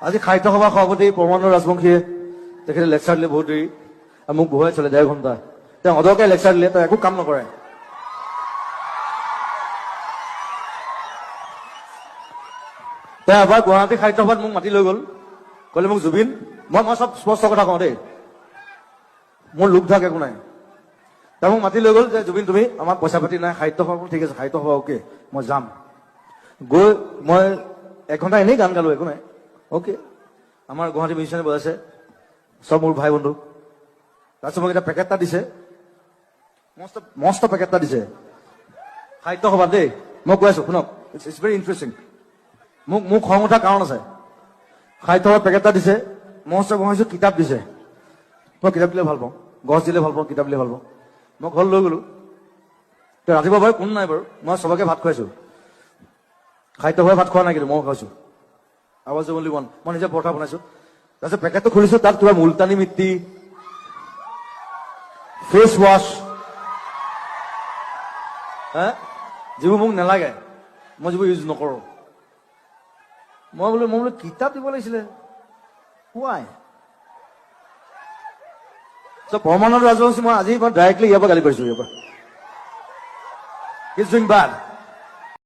আজি সাহিত্য সভা সভাপতি পৰমানন্দ ৰাজবংশীয়ে তেখেতে লেকচাৰ দিলে বহুত দেৰি আৰু মোক বহুৱাই চলে 1.5 ঘণ্টা। তেওঁ অদৰকাৰী লেকচাৰ দিলে, তেওঁ একো কাম নকৰে। তেওঁ এবাৰ গুৱাহাটী সাহিত্য সভাত মোক মাতি লৈ গ'ল, ক'লে মোক জুবিন, মই চব স্পষ্ট কথা কওঁ দেই, মোৰ লোক ঢাক একো নাই। তেওঁ মোক মাতি লৈ গ'ল যে জুবিন তুমি আমাৰ পইচা পাতি নাই, সাহিত্য সভা ঠিক আছে, সাহিত্য সভা অ'কে, মই যাম। গৈ মই 1 ঘণ্টা এনেই গান গালো, একো নাই, অ'কে। আমাৰ গুৱাহাটী মিউজিচিয়ানে বজাইছে, চব মোৰ ভাই বন্ধু। তাৰপিছত মোক এটা পেকেট এটা দিছে, মস্ত পেকেট এটা দিছে, সাহিত্য সভা দেই। মই কৈ আছো শুনক, ইটছ ভেৰি ইণ্টাৰেষ্টিং। মোক খং উঠাৰ কাৰণ আছে। সাহিত্য সভাৰ পেকেট এটা দিছে, মস্ত বহাইছো, কিতাপ দিছে। মই কিতাপ দিলে ভাল পাওঁ, গছ দিলে ভাল পাওঁ, কিতাপ দিলে ভাল পাওঁ। মই ঘৰত লৈ গ'লো। ৰাতিপুৱা বাৰু কোনো নাই বাৰু, মই চবকে ভাত খুৱাইছো। সাহিত্য সভাই ভাত খোৱা নাই, কিন্তু মই খাইছো। I was the only one. মই নিজে পৰঠা বনাইছো। তাৰপিছত পেকেটটো খুলিছো, তাত কিবা মুলতানী মিট্টি, ফেচ ৱাছ, যিবোৰ মোক নালাগে, মই যিবোৰ ইউজ নকৰো। মই বোলো কিতাপ দিব লাগিছিলে, হোৱাই পৰমানন্দ ৰাজবংশী মই আজি ডাইৰেক্টলি ইয়াৰ পৰা গালি পাৰিছো, ইয়াৰ পৰা। He's doing bad.